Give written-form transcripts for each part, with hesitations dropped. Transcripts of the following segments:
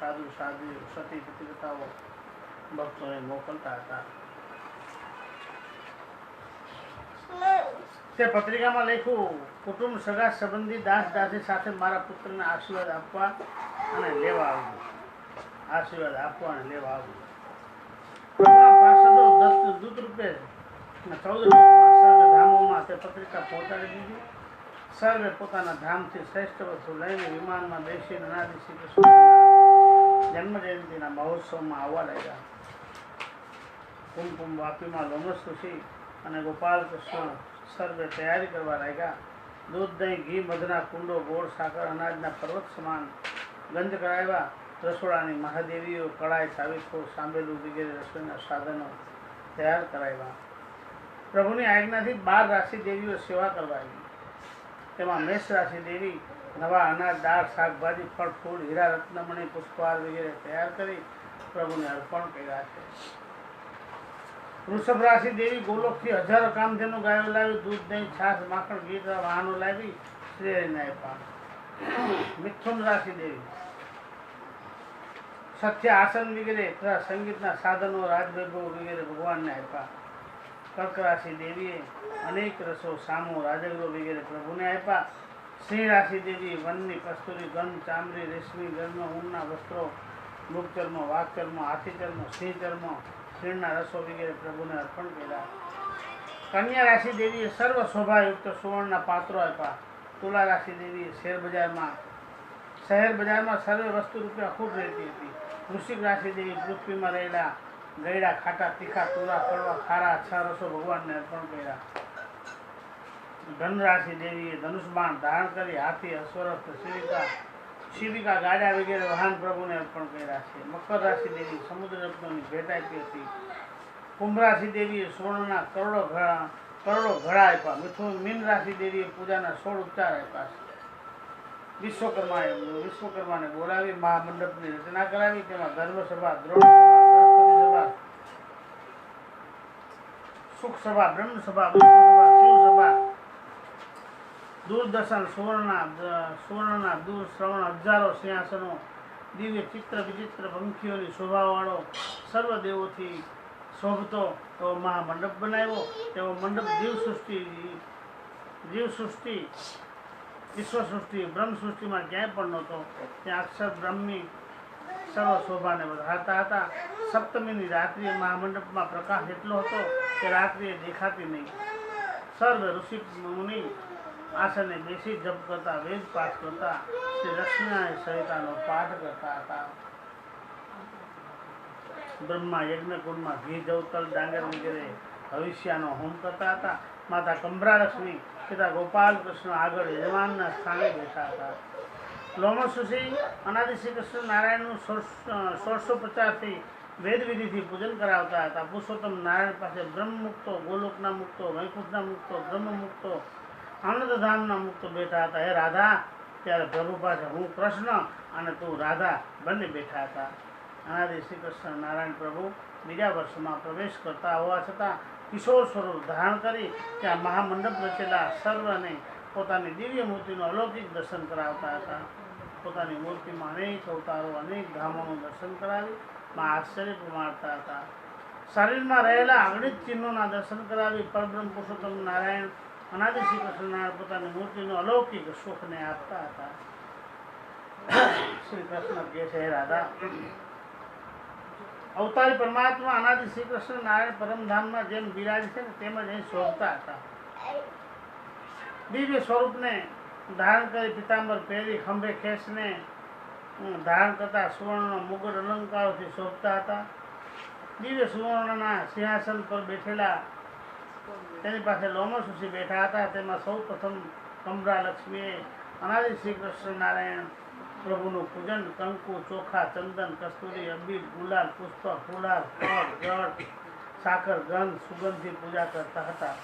સાધુ સાધુ સતી પતિવ્રતાઓ ભક્તોને મોકલતા હતા. તે પત્રિકામાં લખ્યું, કુટુંબ સગા સંબંધી દાસ દાસી સાથે મારા પુત્રને આશીર્વાદ આપવા અને લેવા આવજો. આશીર્વાદ આપવા અને લેવા આવજો. પાર્ષદો દૂત રૂપે 14 સર્વે ધામોમાં તે પત્રિકા પહોંચાડી દીધી. સર્વે પોતાના ધામથી શ્રેષ્ઠ વસ્તુ લઈને વિમાનમાં બેસીને અનાદિ શ્રી કૃષ્ણ જન્મ જયંતિના મહોત્સવમાં આવવા લાગ્યા. કુમકુમ વાપીમાં લોમસ ઋષિ અને ગોપાલ કૃષ્ણ સર્વે તૈયારી કરવા લાગ્યા. દૂધ દહીં ઘી મધના કુંડો ગોળ સાકર અનાજના પર્વત સમાન ગંજ કરાવ્યા. રસોડાની મહાદેવીઓ કળાઈ ચાવીકો સાંભેલું વગેરે રસોઈના સાધનો તૈયાર કરાવ્યા. પ્રભુની આજ્ઞાથી 12 રાશિ દેવીઓ સેવા કરવાવી. તેમાં મેષ રાશિ દેવી નવા અનાજ દાળ શાકભાજી ફળ ફૂલ હીરા રત્નમણી પુષ્પહાર વગેરે તૈયાર કરી પ્રભુને અર્પણ કર્યા છે. વૃષભ રાશિ દેવી ગોલોકથી હજારો કામધેનુ ગાયો લાવી દૂધ દહીં છાશ માખણ ઘી વાહનો લાવી શ્રીહરિને આપ્યા. મિથુન રાશિ દેવી સત્ય આસન વગેરે તથા સંગીતના સાધનો રાજવૈભવ વગેરે ભગવાનને આપ્યા. કર્ક રાશિ દેવીએ અનેક રસો સામો રાજગરો વગેરે પ્રભુને આપ્યા. સિંહ રાશિ દેવી વનની કસ્તુરી ગંધ ચામડી રેશમી ગર્મ ઊનના વસ્ત્રો મૃગચર્મ વાઘચર્મ હાથીચર્મ સિંહચર્મ શીણના રસો વગેરે પ્રભુને અર્પણ કર્યા. કન્યા રાશિ દેવીએ સર્વ શોભાયુક્ત સુવર્ણના પાત્રો આપ્યા. તુલા રાશિ દેવીએ શહેર બજારમાં સર્વે વસ્તુ રૂપે અખૂટ રહેતી હતી. વૃશ્ચિક રાશિ દેવી પૃથ્વીમાં રહેલા ગયડા ખાટા તીખા તુરા કડવા ખારા 6 રસો ભગવાનને અર્પણ કર્યા. ધન રાશિ દેવીએ ધનુષબાણ ધારણ કરી હાથી અશ્વરથ શિવિકા ગાડા વગેરે વાહન પ્રભુને અર્પણ કર્યા છે. મકર રાશિ દેવી સમુદ્ર રત્નોની ભેટ આપી હતી. કુંભ રાશિ દેવીએ સોનાના કરોડો ઘડા આપ્યા. મીન રાશિ દેવીએ પૂજાના 16 ઉપચાર આપ્યા છે. વિશ્વકર્માને બોલાવી મહામંડપની રચના કરાવી. તેમાં ધર્મસભા દ્રોણસભા સુખસભા બ્રહ્મસભા વિષ્ણુસભા શિવસભા દૂરદર્શન સુવર્ણના દૂર શ્રવણ હજારો સિંહાસનો દિવ્ય ચિત્ર વિચિત્ર પંખીઓની શોભાવાળો સર્વ દેવોથી શોભતો એવો મહામંડપ બનાવ્યો. તેવો મંડપ જીવસૃષ્ટિ વિશ્વસૃષ્ટિ બ્રહ્મસૃષ્ટિમાં ક્યાંય પણ નહોતો. ત્યાં અક્ષર બ્રહ્મી સર્વ શોભાને વધારતા હતા. સપ્તમીની રાત્રિએ મહામંડપમાં પ્રકાશ એટલો હતો કે રાત્રિએ દેખાતી નહીં. સર્વ ઋષિ મુનિ આસને બેસી જપ કરતા વેદ પાઠ કરતા શ્રી લક્ષ્મીનારાયણ સહિતાનો પાઠ કરતા હતા. બ્રહ્મા યજ્ઞકુંડમાં ઘી જવતલ ડાંગર વગેરે ભવિષ્યનો હોમ કરતા હતા. માતા કંભરાલક્ષ્મી પિતા ગોપાલ કૃષ્ણ આગળ યજમાનના સ્થાને બેઠા હતા. લોમસ ઋષિ અનાદિ શ્રી કૃષ્ણ નારાયણનું 1650થી વેદ વિધિથી પૂજન કરાવતા હતા. પુરુષોત્તમ નારાયણ પાસે બ્રહ્મ મુક્તો ગોલોકના મુક્તો વૈકુંઠના મુક્તો બ્રહ્મ મુક્તો આનંદધામના મુક્તો બેઠા હતા. હે રાધા, ત્યારે પ્રભુ પાસે હું કૃષ્ણ અને તું રાધા બંને બેઠા હતા. અનાદિ શ્રી કૃષ્ણ નારાયણ પ્રભુ બીજા વર્ષમાં પ્રવેશ કરતા હોવા છતાં કિશોર સ્વરૂપ ધારણ કરી ત્યાં મહામંડપ રચેલા સર્વને પોતાની દિવ્ય મૂર્તિનું અલૌકિક દર્શન કરાવતા હતા. પોતાની મૂર્તિમાં અનેક અવતારો અનેક ધામોનું દર્શન કરાવી આશ્ચર્ય પ્રમાણતા હતા. શરીરમાં રહેલા અગણિત ચિહ્નોના દર્શન કરાવી પરબ્રહ્મ પુરુષોત્તમ નારાયણ અનાદિ શ્રી કૃષ્ણ નારાયણ પોતાની મૂર્તિનું અલૌકિક સુખને આપતા હતા. શ્રી કૃષ્ણ કહે છે, હે રાધા, અવતારી પરમાત્મા અનાદિ શ્રી કૃષ્ણ નારાયણ પરમધામમાં જેમ બિરાજ છે ને તેમ જ અહીં શોભતા હતા. દિવ્ય સ્વરૂપને ધારણ કરી પિતાંબર પહેરી ખંભે ખેસને ધારણ કરતા સુવર્ણનો મુગટ અલંકારોથી શોભતા હતા. દિવ્ય સુવર્ણના સિંહાસન પર બેઠેલા તેની પાસે લોમસ ઋષિ બેઠા હતા. તેમાં સૌ પ્રથમ કંભરાલક્ષ્મીએ અનાદિ શ્રી કૃષ્ણ નારાયણ પ્રભુનું પૂજન કંકુ ચોખા ચંદન કસ્તુરી અબીર ગુલાલ પુષ્પ ફૂલાર ફળ જળ સાકર ગંધ સુગંધથી પૂજા કરતા હતા.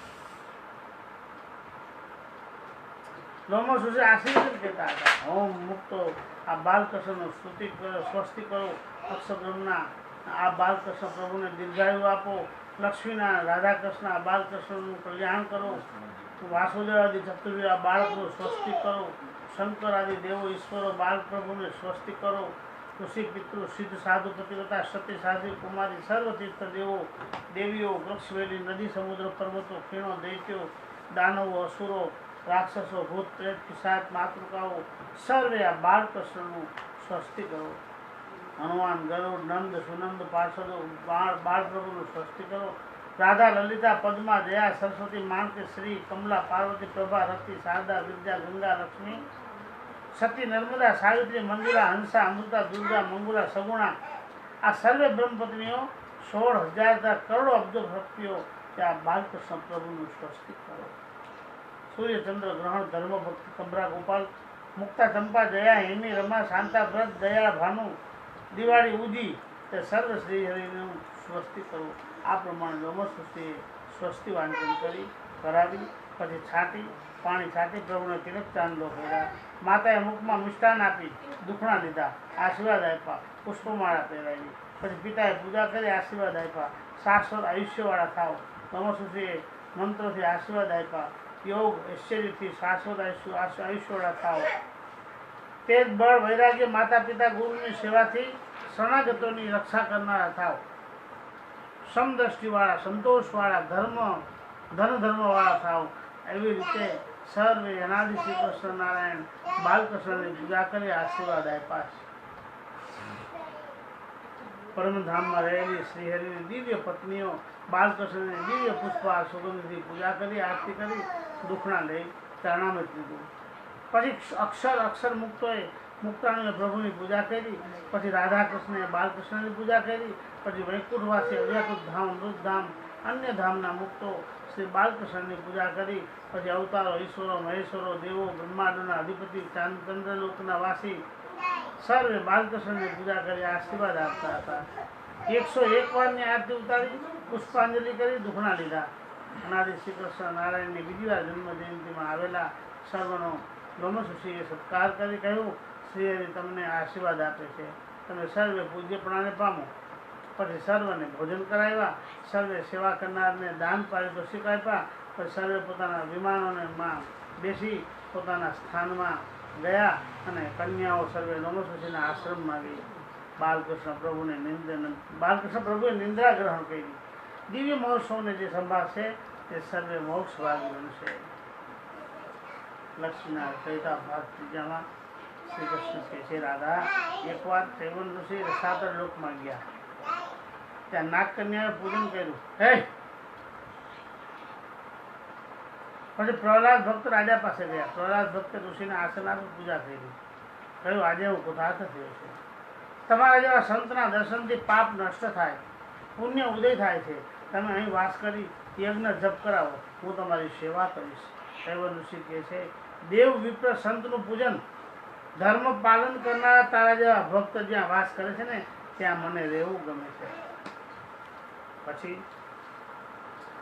લોમસ ઋષિ આશીર્વાદ કહેતા હતા, હોમ મુક્તો આ બાલકૃષ્ણનું સ્તુતિ કરો, સ્વસ્તિ કરો. અક્ષબ્રહ્મના આ બાલકૃષ્ણ પ્રભુને દીર્ઘાયુ આપો. લક્ષ્મીના રાધાકૃષ્ણ આ બાલકૃષ્ણનું કલ્યાણ કરો. વાસુદેવ આદિ ચતુર્વી આ બાળકનું સ્વસ્તિ કરો. શંકર આદિ દેવો ઈશ્વરો બાલપ્રભુને સ્વસ્તિ કરો. ઋષિ પિતૃ સિદ્ધ સાધુ પતિવ્રતા સતી સાધ્વી કુમારી સર્વ તીર્થ દેવો દેવીઓ વૃક્ષવેલી નદી સમુદ્ર પર્વતો ખીણો દૈત્યો દાનવો અસુરો રાક્ષસો ભૂત પ્રેત પિશાચ માતૃકાઓ સર્વે આ બાળકૃષ્ણનું સ્વસ્તિ કરો. હનુમાન ગરુડ નંદ સુનંદ પાર્ષદો બાળપ્રભુનું સ્વસ્તિ કરો. રાધા લલિતા પદ્મા જયા સરસ્વતી માનકી શ્રી કમલા પાર્વતી પ્રભા રતિ શારદા વિદ્યા ગંગા લક્ષ્મી સતી નર્મદા સાવિત્રી મંજુલા હંસા અમૃતા દુર્ગા મંગુલા સગુણા આ સર્વે બ્રહ્મપત્નીઓ 16,000 કરોડો અબ્જો ભક્તિઓ ત્યાં બાલકૃષ્ણ પ્રભુનું સ્વસ્તિ કરો. સૂર્યચંદ્ર ગ્રહણ ધર્મ ભક્તિ કમરા ગોપાલ મુક્તા ચંપા જયા હેમી રમા શાંતા વ્રત દયા ભાનુ દિવાળી ઉજી તે સર્વ શ્રી હરિનું સ્વસ્તિ કરો. આ પ્રમાણે નમસ્તુતિએ સ્વસ્તિ વાંચન કરી કરાવી પછી છાંટી પાણી છાંટી પ્રભુને તિલક ચાંદલો કર્યા. માતાએ મુખમાં મિષ્ટાન આપી દુખણા લીધા આશીર્વાદ આપ્યા પુષ્પમાળા પહેરાવી. પછી પિતાએ પૂજા કરી આશીર્વાદ આપ્યા શાશ્વત આયુષ્યવાળા થાવ. નમસ્તુતિએ મંત્રોથી આશીર્વાદ આપ્યા યોગ ઐશ્વર્યથી શાશ્વત આયુષ્યવાળા થાવ. તે જ બળ વૈરાગ્ય માતા પિતા ગુરુની સેવાથી શરણાગતોની રક્ષા કરનારા થાવ. સમદ્રષ્ટિવાળા સંતોષવાળા ધર્મવાળા થાવ. એવી રીતે સર્વે અનાદિ શ્રી કૃષ્ણ નારાયણ બાલકૃષ્ણની પૂજા કરી આશીર્વાદ આપ્યા છે. પરમધામમાં રહેલી શ્રીહરિની દિવ્ય પત્નીઓ બાલકૃષ્ણની દિવ્ય પુષ્પા સુગંધથી પૂજા કરી આરતી કરી દુખણા લઈ ચરણામૃત લીધું. પછી અક્ષર મુક્તોએ મુક્તાણીએ પ્રભુની પૂજા કરી. પછી રાધાકૃષ્ણએ બાલકૃષ્ણની પૂજા કરી. પછી વૈકુંઠવાસી અવ્યાકૃત ધામ મૃતધામ અન્ય ધામના મુક્તો શ્રી બાલકૃષ્ણની પૂજા કરી. પછી અવતારો ઈશ્વરો મહેશ્વરો દેવો બ્રહ્માંડના અધિપતિ ચંદ્રલોકના વાસી સર્વે બાલકૃષ્ણની પૂજા કરી આશીર્વાદ આપતા હતા. 101 વારની આરતી ઉતારી પુષ્પાંજલિ કરી દુખણા લીધા. અનાદિ શ્રી કૃષ્ણ નારાયણની બીજી વાર જન્મ જયંતિમાં આવેલા સર્વનો નમસ્તુતિએ સત્કાર કરી કહ્યું શ્રીહરિ તમને આશીર્વાદ આપે છે તમે સર્વે પૂજ્યપણાને પામો. પછી સર્વને ભોજન કરાવ્યા. સર્વે સેવા કરનારને દાન પારિતોષિક આપ્યા. પછી સર્વે પોતાના વિમાનોમાં બેસી પોતાના સ્થાનમાં ગયા અને કન્યાઓ સર્વે નમસ્તુતિના આશ્રમમાં ગઈ. બાલકૃષ્ણ પ્રભુએ નિંદ્રા ગ્રહણ કરી. દિવ્ય મહોત્સવને જે સંભાળશે તે સર્વે મોક્ષ ભાગી બનશે. લક્ષ્મીના ચૈતા ભાગ ત્રીજામાં શ્રી કૃષ્ણ કહે છે રાધા એકવાર ત્રેવન ઋષિ રસાતળ લોકમાં ગયા. ત્યાં નાગ કન્યાએ પૂજન કર્યું. પછી પ્રહલાદ ભક્ત રાજા પાસે ગયા. પ્રહલાદ ભક્ત ઋષિના આસન પૂજા કરી. કહ્યું આજે હું કૃતાર્થ થયો છે. તમારા જેવા સંતના દર્શનથી પાપ નષ્ટ થાય પુણ્ય ઉદય થાય છે. તમે અહીં વાસ કરી યજ્ઞ જપ કરાવો હું તમારી સેવા કરીશ. ત્રેવન ઋષિ કહે છે દેવ વિપ્ર સંતનું પૂજન ધર્મ પાલન કરનારા તારા જેવા ભક્ત જ્યાં વાસ કરે છે ને ત્યાં મને રહેવું ગમે છે. પછી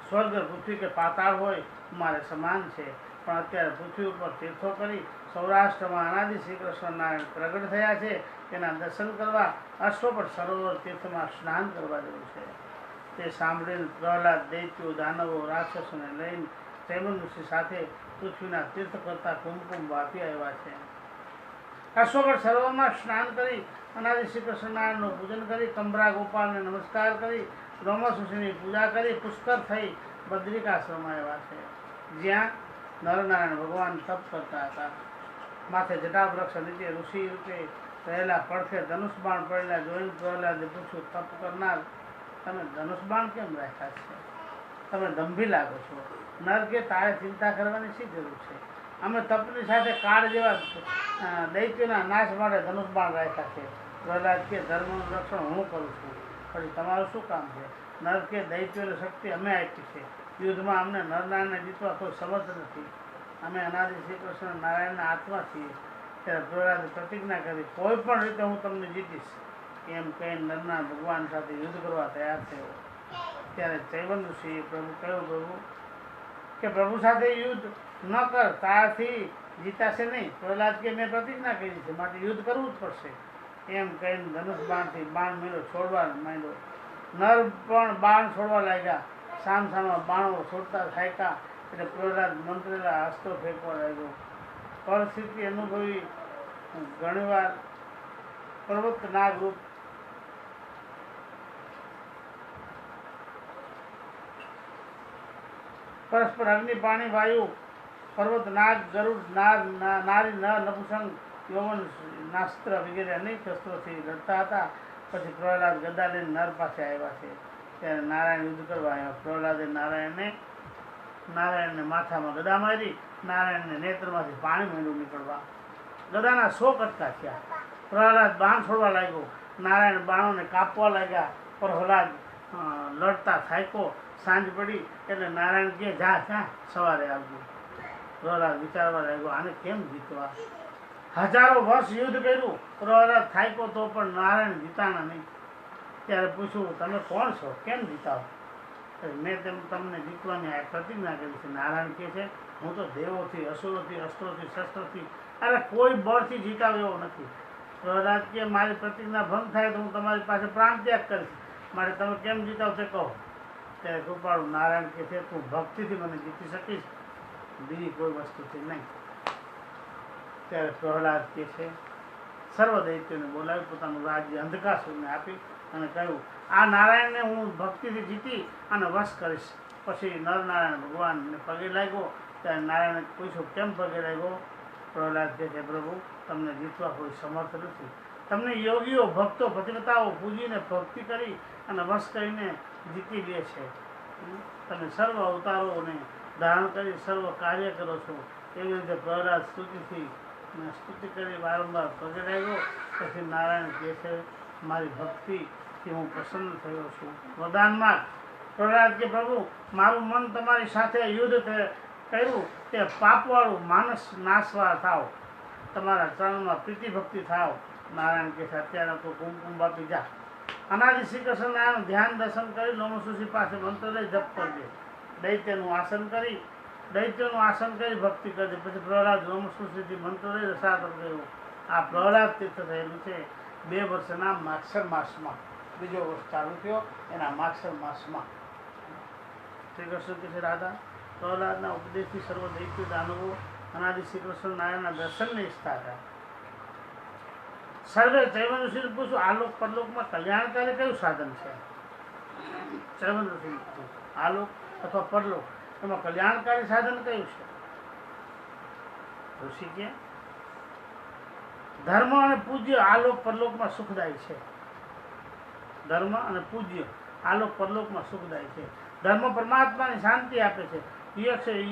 સ્વર્ગ પૃથ્વી કે પાતાળ હોય મારે સમાન છે. પણ અત્યારે પૃથ્વી ઉપર તીર્થો કરી સૌરાષ્ટ્રમાં અનાદિ શ્રી કૃષ્ણ નારાયણ પ્રગટ થયા છે. તેના દર્શન કરવા અશ્વપટ સરોવર તીર્થમાં સ્નાન કરવા જેવું છે. તે સાંભળીને પ્રહલાદ દૈત્યો દાનવો રાક્ષસોને લઈને ત્રેવન ઋષિ સાથે પૃથ્વીના તીર્થ કરતા કુમકુમ વાપી આવ્યા છે. અશ્વપટ સરોવરમાં સ્નાન કરી અનાદિ શ્રી કૃષ્ણ નારાયણનું પૂજન કરી કમરા ગોપાલને નમસ્કાર કરી રોમસ ઋષિની પૂજા કરી પુષ્કર થઈ બદ્રિકાશ્રમમાં આવ્યા છે. જ્યાં નરનારાયણ ભગવાન તપ કરતા હતા. માથે જટાવૃક્ષ નીચે ઋષિ રૂપે રહેલા પડખે ધનુષ બાણ પડેલા જોઈને પ્રહલાદે પૂછ્યું તપ કરનાર તમે ધનુષ બાણ કેમ રાખ્યા છે? તમે દંભી લાગો છો. નર કે તારે ચિંતા કરવાની શી જરૂર છે? અમે તપની સાથે કાળ જેવા દૈત્યોના નાશ માટે ધનુષ બાણ રાખ્યા છે. પ્રહલાદ કે ધર્મનું રક્ષણ હું કરું છું પછી તમારું શું કામ છે? નર કે દૈત્યોની શક્તિ અમે આપી છે. યુદ્ધમાં અમને નરનારાયણને જીતવા કોઈ સમર્થ નથી. અમે અનાદિ શ્રી કૃષ્ણ નારાયણના આત્મા છીએ. ત્યારે પ્રહલાદે પ્રતિજ્ઞા કરી કોઈ પણ રીતે હું તમને જીતીશ એમ કહીને નરનારાયણ ભગવાન સાથે યુદ્ધ કરવા તૈયાર થયો. ત્યારે ત્રેવન ઋષિએ કહ્યું કે પ્રભુ સાથે યુદ્ધ ન કર તારાથી જીતાશે નહીં. પ્રહલાદ કે મેં પ્રતિજ્ઞા કરી છે માટે યુદ્ધ કરવું જ પડશે એમ કહીને ધનુષ બાણથી બાણ મેળો છોડવા માંડ્યો. નર પણ બાણ છોડવા લાગ્યા. સામસામા બાણો છોડતા થાક્યા એટલે પ્રહલાદ મંત્રેલા હસ્તો ફેંકવા લાગ્યો. પરિસ્થિતિ અનુભવી ઘણીવાર પર્વત નાગ રૂપ પરસ્પર અગ્નિ પાણી વાયુ પર્વત નાગ ગરુડ નારી નર નપુસંગ યૌવન નાસ્ત્ર વગેરે અનેક શસ્ત્રોથી લડતા હતા. પછી પ્રહલાદ ગદા લઈને નર પાસે આવ્યા છે. ત્યારે નારાયણ યુદ્ધ કરવા આવ્યા. પ્રહલાદે નારાયણને માથામાં ગદા મારી. નારાયણને નેત્રમાંથી પાણી માંડ્યું નીકળવા. ગદાના 100 કટકા થયા. પ્રહલાદ બાણ છોડવા લાગ્યો. નારાયણ બાણોને કાપવા લાગ્યા. પ્રહલાદ લડતા થાક્યો. સાંજ પડી એટલે નારાયણ કહે જા સવારે આવજો. પ્રહલાદ વિચારવા લાગ્યો આને કેમ જીતવા. હજારો વર્ષ યુદ્ધ કર્યું. પ્રહલાદ થાક્યો તો પણ નારાયણ જીતાણા નહીં. ત્યારે પૂછ્યું તમે કોણ છો, કેમ જીતાવો. મેં તમને જીતવાની આ પ્રતિજ્ઞા કરી છે. નારાયણ કહે છે હું તો દેવોથી અસુરોથી અસ્ત્રોથી શસ્ત્રોથી અરે કોઈ બળથી જીતાવ એવો નથી. પ્રહલાદ કે મારી પ્રતિજ્ઞા ભંગ થાય તો હું તમારી પાસે પ્રાણ ત્યાગ કરીશ. મારે તમે કેમ જીતાવ તે કહો. ત્યારે કૃપાળુ નારાયણ કહે છે તું ભક્તિથી મને જીતી શકીશ, બીજી કોઈ વસ્તુથી નહીં. ત્યારે પ્રહલાદ કહે છે સર્વ દૈત્યોને બોલાવી પોતાનું રાજ્ય અંધકાસુરને આપી અને કહ્યું આ નારાયણને હું ભક્તિથી જીતી અને વશ કરીશ. પછી નરનારાયણ ભગવાનને પગે લાગ્યો. ત્યારે નારાયણે પૂછ્યું કેમ પગે લાગ્યો. પ્રહલાદ કહે છે પ્રભુ તમને જીતવા કોઈ સમર્થ નથી. તમને યોગીઓ ભક્તો પતિવ્રતાઓ પૂજીને ભક્તિ કરી અને વશ કરીને જીતી લે છે. તમે સર્વ અવતારોને ધારણ કરી સર્વ કાર્ય કરો છો. એવી રીતે પ્રહલાદ સ્તુતિ કરી વારંવાર પગે લાગ્યો. પછી નારાયણ કહે છે મારી ભક્તિથી હું પ્રસન્ન થયો છું. વરદાનમાં પ્રહલાદ કે પ્રભુ મારું મન તમારી સાથે યુદ્ધ કર્યું તે પાપવાળું માનસ નાશવા થાવ. તમારા ચરણમાં પ્રીતિ ભક્તિ થાવ. નારાયણ કે છે અત્યારે તો કુમકુમ બાપી જા. અનાદિ શ્રી કૃષ્ણ નારાયણ ધ્યાન દર્શન કરી લોમસુષી પાસે મંત્ર લઈ જપ કરજે. દૈત્યનું આસન કરી ભક્તિ કરજે. પછી પ્રહલાદ લોમસુષીથી મંત્ર લઈ રસાતળ ગયો. આ પ્રહલાદ તીર્થ થયેલું છે 2 વર્ષના માગસર માસમાં. બીજો વર્ષ ચાલુ થયો એના માગસર માસમાં. શ્રી કૃષ્ણ કે છે રાધા પ્રહલાદના ઉપદેશથી સર્વ દૈત્ય દાનવો અનાદિ શ્રી કૃષ્ણ નારાયણના દર્શનને ઈચ્છતા હતા. સર્વે ચૈવન ઋષિને પૂછું આલોક પરલોકમાં કલ્યાણકારી કયું સાધન છે. ચૈવન ઋષિને પૂછું આલોક અથવા પરલોક એમાં કલ્યાણકારી સાધન કયું છે. ઋષિ કે ધર્મ અને પૂજ્ય આલોક પરલોકમાં સુખદાયી છે. ધર્મ અને પૂજ્ય આલોક પરલોકમાં સુખદાયી છે. ધર્મ પરમાત્માની શાંતિ આપે છે.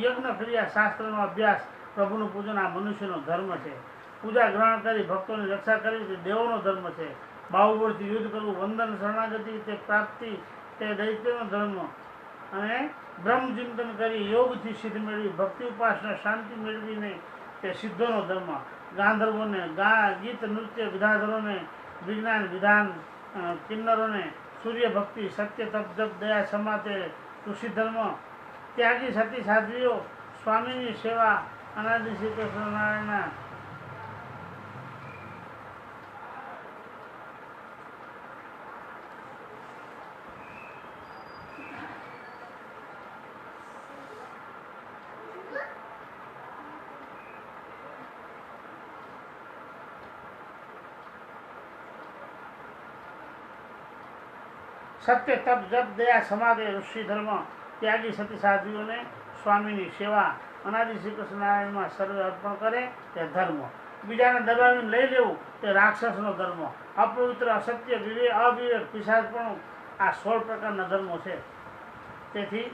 યજ્ઞ ક્રિયા શાસ્ત્રનો અભ્યાસ પ્રભુનું પૂજન આ મનુષ્યનો ધર્મ છે. પૂજા ગ્રહણ કરી ભક્તોની રક્ષા કરવી તે દેવોનો ધર્મ છે. બાહુબળથી યુદ્ધ કરવું વંદન શરણાગતિ તે પ્રાપ્તિ તે દૈત્યનો ધર્મ. અને બ્રહ્મ ચિંતન કરી યોગથી સિદ્ધ મેળવી ભક્તિ ઉપાસના શાંતિ મેળવીને તે સિદ્ધોનો ધર્મ. ગાંધર્વોને ગીત નૃત્ય વિધાધરોને વિજ્ઞાન વિધાન કિન્નરોને સૂર્ય ભક્તિ સત્ય તપ જપ દયા ક્ષમા તે ઋષિ ધર્મ. ત્યાગી સતી સાધ્વીઓ સ્વામીની સેવા અનાદિ શ્રી કૃષ્ણ નારાયણના સત્ય તપ જપ દયા સમાધિ ઋષિ ધર્મ ત્યાગી સતી સાધ્વીઓને સ્વામીની સેવા અનાદિ શ્રી કૃષ્ણ નારાયણમાં સર્વે અર્પણ કરે તે ધર્મ. બીજાને દબાવીને લઈ લેવું તે રાક્ષસનો ધર્મ. અપવિત્ર અસત્ય અવિવેક પિશાચપણું આ 16 પ્રકારના ધર્મો છે. તેથી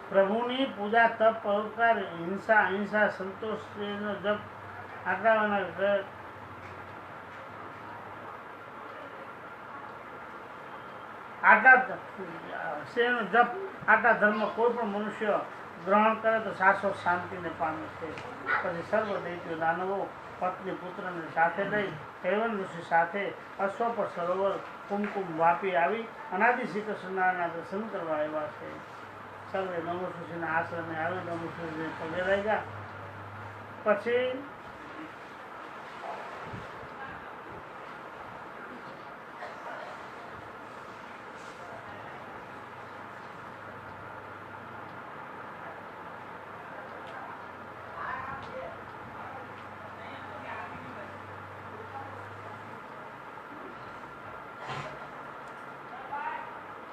પ્રભુની પૂજા તપ પરોપકાર હિંસા અહિંસા સંતોષનો જપ આટલાવાના આટલા ધર્મ કોઈ પણ મનુષ્ય ગ્રહણ કરે તો શાશ્વત શાંતિને પામે છે. પછી સર્વ દૈત્યો દાનવો પત્ની પુત્રને સાથે લઈ ચૈવન ઋષિ સાથે અશ્વ પર સરોવર કુમકુમ વાપી આવી અનાદિ શ્રી કૃષ્ણના દર્શન કરવા આવ્યા છે. સર્વે નમોષિના આશ્રમે આવી નમોષિને પગે લાગ્યા. પછી